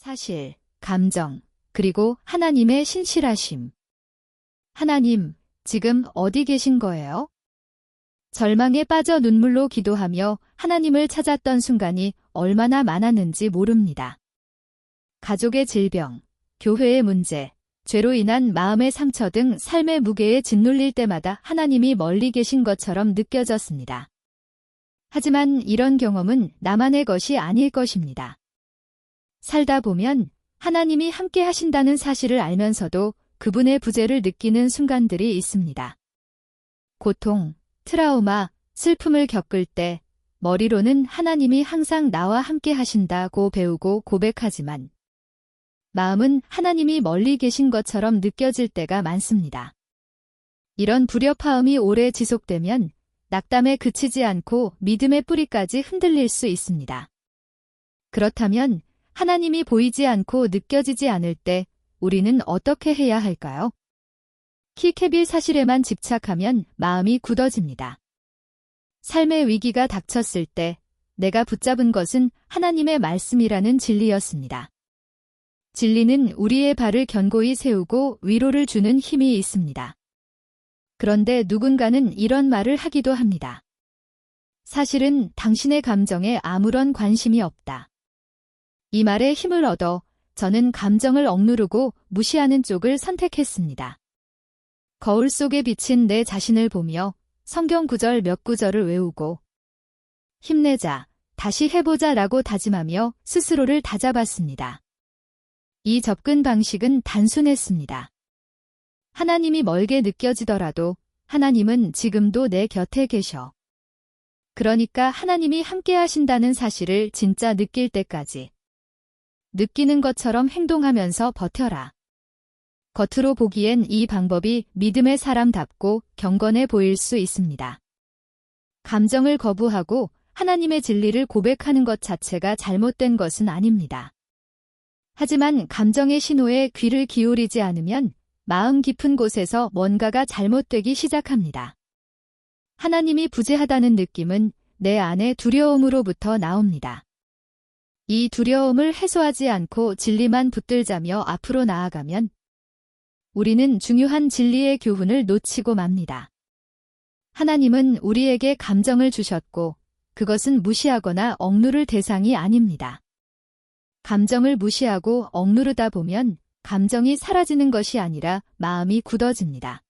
사실, 감정, 그리고 하나님의 신실하심. 하나님, 지금 어디 계신 거예요? 절망에 빠져 눈물로 기도하며 하나님을 찾았던 순간이 얼마나 많았는지 모릅니다. 가족의 질병, 교회의 문제, 죄로 인한 마음의 상처 등 삶의 무게에 짓눌릴 때마다 하나님이 멀리 계신 것처럼 느껴졌습니다. 하지만 이런 경험은 나만의 것이 아닐 것입니다. 살다 보면 하나님이 함께 하신다는 사실을 알면서도 그분의 부재를 느끼는 순간들이 있습니다. 고통, 트라우마, 슬픔을 겪을 때 머리로는 하나님이 항상 나와 함께 하신다고 배우고 고백하지만 마음은 하나님이 멀리 계신 것처럼 느껴질 때가 많습니다. 이런 불협화음이 오래 지속되면 낙담에 그치지 않고 믿음의 뿌리까지 흔들릴 수 있습니다. 그렇다면 하나님이 보이지 않고 느껴지지 않을 때 우리는 어떻게 해야 할까요? 키케빌 사실에만 집착하면 마음이 굳어집니다. 삶의 위기가 닥쳤을 때 내가 붙잡은 것은 하나님의 말씀이라는 진리였습니다. 진리는 우리의 발을 견고히 세우고 위로를 주는 힘이 있습니다. 그런데 누군가는 이런 말을 하기도 합니다. 사실은 당신의 감정에 아무런 관심이 없다. 이 말에 힘을 얻어 저는 감정을 억누르고 무시하는 쪽을 선택했습니다. 거울 속에 비친 내 자신을 보며 성경 구절 몇 구절을 외우고 힘내자, 다시 해보자 라고 다짐하며 스스로를 다잡았습니다. 이 접근 방식은 단순했습니다. 하나님이 멀게 느껴지더라도 하나님은 지금도 내 곁에 계셔. 그러니까 하나님이 함께 하신다는 사실을 진짜 느낄 때까지 느끼는 것처럼 행동하면서 버텨라. 겉으로 보기엔 이 방법이 믿음의 사람답고 경건해 보일 수 있습니다. 감정을 거부하고 하나님의 진리를 고백하는 것 자체가 잘못된 것은 아닙니다. 하지만 감정의 신호에 귀를 기울이지 않으면 마음 깊은 곳에서 뭔가가 잘못되기 시작합니다. 하나님이 부재하다는 느낌은 내 안의 두려움으로부터 나옵니다. 이 두려움을 해소하지 않고 진리만 붙들자며 앞으로 나아가면 우리는 중요한 진리의 교훈을 놓치고 맙니다. 하나님은 우리에게 감정을 주셨고 그것은 무시하거나 억누를 대상이 아닙니다. 감정을 무시하고 억누르다 보면 감정이 사라지는 것이 아니라 마음이 굳어집니다.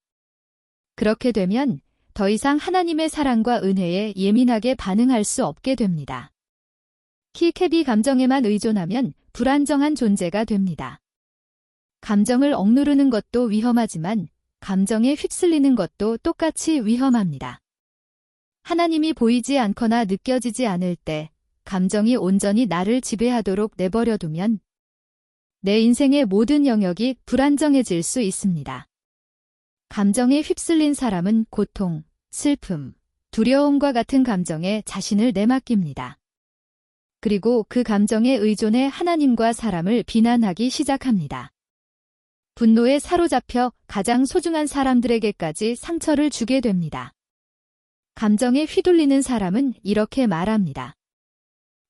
그렇게 되면 더 이상 하나님의 사랑과 은혜에 예민하게 반응할 수 없게 됩니다. 키케비 감정에만 의존하면 불안정한 존재가 됩니다. 감정을 억누르는 것도 위험하지만 감정에 휩쓸리는 것도 똑같이 위험합니다. 하나님이 보이지 않거나 느껴지지 않을 때 감정이 온전히 나를 지배하도록 내버려두면 내 인생의 모든 영역이 불안정해질 수 있습니다. 감정에 휩쓸린 사람은 고통, 슬픔, 두려움과 같은 감정에 자신을 내맡깁니다. 그리고 그 감정에 의존해 하나님과 사람을 비난하기 시작합니다. 분노에 사로잡혀 가장 소중한 사람들에게까지 상처를 주게 됩니다. 감정에 휘둘리는 사람은 이렇게 말합니다.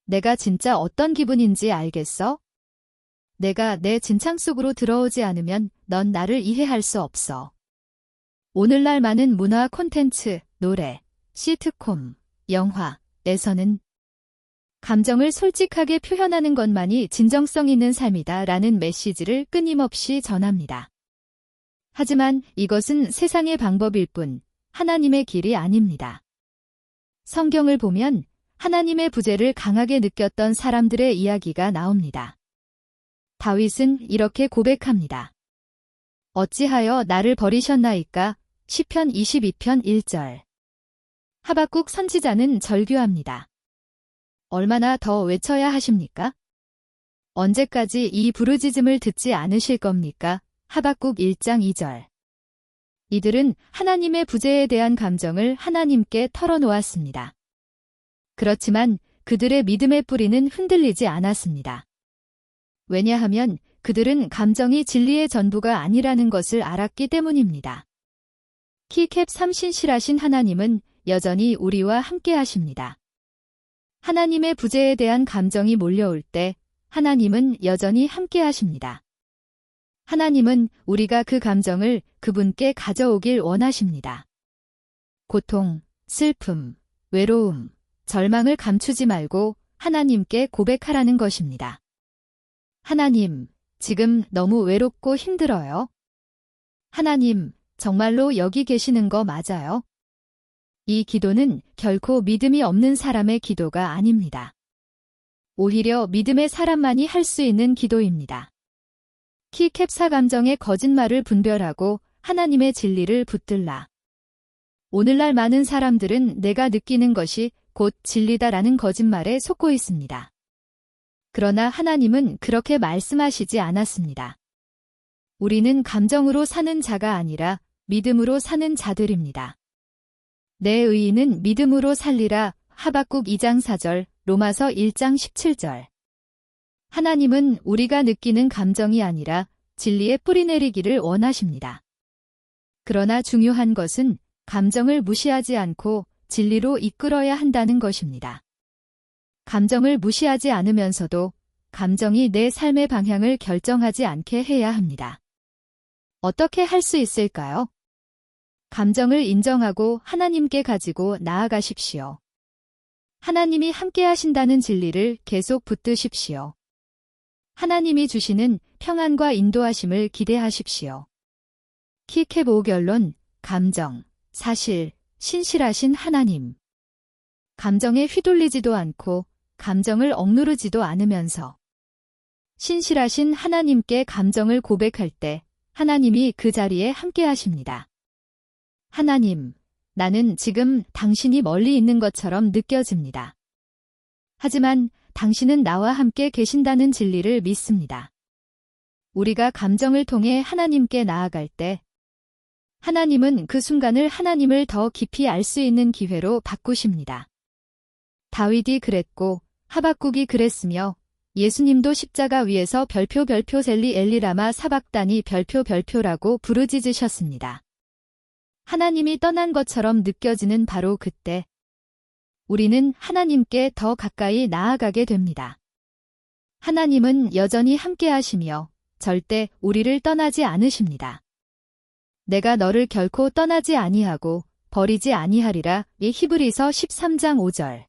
내가 진짜 어떤 기분인지 알겠어? 내가 내 진창 속으로 들어오지 않으면 넌 나를 이해할 수 없어. 오늘날 많은 문화 콘텐츠, 노래, 시트콤, 영화에서는 감정을 솔직하게 표현하는 것만이 진정성 있는 삶이다 라는 메시지를 끊임없이 전합니다. 하지만 이것은 세상의 방법일 뿐 하나님의 길이 아닙니다. 성경을 보면 하나님의 부재를 강하게 느꼈던 사람들의 이야기가 나옵니다. 다윗은 이렇게 고백합니다. 어찌하여 나를 버리셨나이까? 시편 22편 1절. 하박국 선지자는 절규합니다. 얼마나 더 외쳐야 하십니까? 언제까지 이 부르짖음을 듣지 않으실 겁니까? 하박국 1장 2절. 이들은 하나님의 부재에 대한 감정을 하나님께 털어놓았습니다. 그렇지만 그들의 믿음의 뿌리는 흔들리지 않았습니다. 왜냐하면 그들은 감정이 진리의 전부가 아니라는 것을 알았기 때문입니다. 키캡 3 신실하신 하나님은 여전히 우리와 함께 하십니다. 하나님의 부재에 대한 감정이 몰려올 때 하나님은 여전히 함께 하십니다. 하나님은 우리가 그 감정을 그분께 가져오길 원하십니다. 고통, 슬픔, 외로움, 절망을 감추지 말고 하나님께 고백하라는 것입니다. 하나님, 지금 너무 외롭고 힘들어요. 하나님, 정말로 여기 계시는 거 맞아요? 이 기도는 결코 믿음이 없는 사람의 기도가 아닙니다. 오히려 믿음의 사람만이 할 수 있는 기도입니다. 키캡사 감정의 거짓말을 분별하고 하나님의 진리를 붙들라. 오늘날 많은 사람들은 내가 느끼는 것이 곧 진리다라는 거짓말에 속고 있습니다. 그러나 하나님은 그렇게 말씀하시지 않았습니다. 우리는 감정으로 사는 자가 아니라 믿음으로 사는 자들입니다. 내 의인은 믿음으로 살리라. 하박국 2장 4절, 로마서 1장 17절. 하나님은 우리가 느끼는 감정이 아니라 진리에 뿌리내리기를 원하십니다. 그러나 중요한 것은 감정을 무시하지 않고 진리로 이끌어야 한다는 것입니다. 감정을 무시하지 않으면서도 감정이 내 삶의 방향을 결정하지 않게 해야 합니다. 어떻게 할 수 있을까요? 감정을 인정하고 하나님께 가지고 나아가십시오. 하나님이 함께 하신다는 진리를 계속 붙드십시오. 하나님이 주시는 평안과 인도하심을 기대하십시오. 키캡5 결론, 감정, 사실, 신실하신 하나님. 감정에 휘둘리지도 않고 감정을 억누르지도 않으면서 신실하신 하나님께 감정을 고백할 때 하나님이 그 자리에 함께 하십니다. 하나님, 나는 지금 당신이 멀리 있는 것처럼 느껴집니다. 하지만 당신은 나와 함께 계신다는 진리를 믿습니다. 우리가 감정을 통해 하나님께 나아갈 때 하나님은 그 순간을 하나님을 더 깊이 알 수 있는 기회로 바꾸십니다. 다윗이 그랬고 하박국이 그랬으며 예수님도 십자가 위에서 별표 셀리 엘리라마 사박다니 별표라고 부르짖으셨습니다. 하나님이 떠난 것처럼 느껴지는 바로 그때 우리는 하나님께 더 가까이 나아가게 됩니다. 하나님은 여전히 함께 하시며 절대 우리를 떠나지 않으십니다. 내가 너를 결코 떠나지 아니하고 버리지 아니하리라. 히브리서 13장 5절.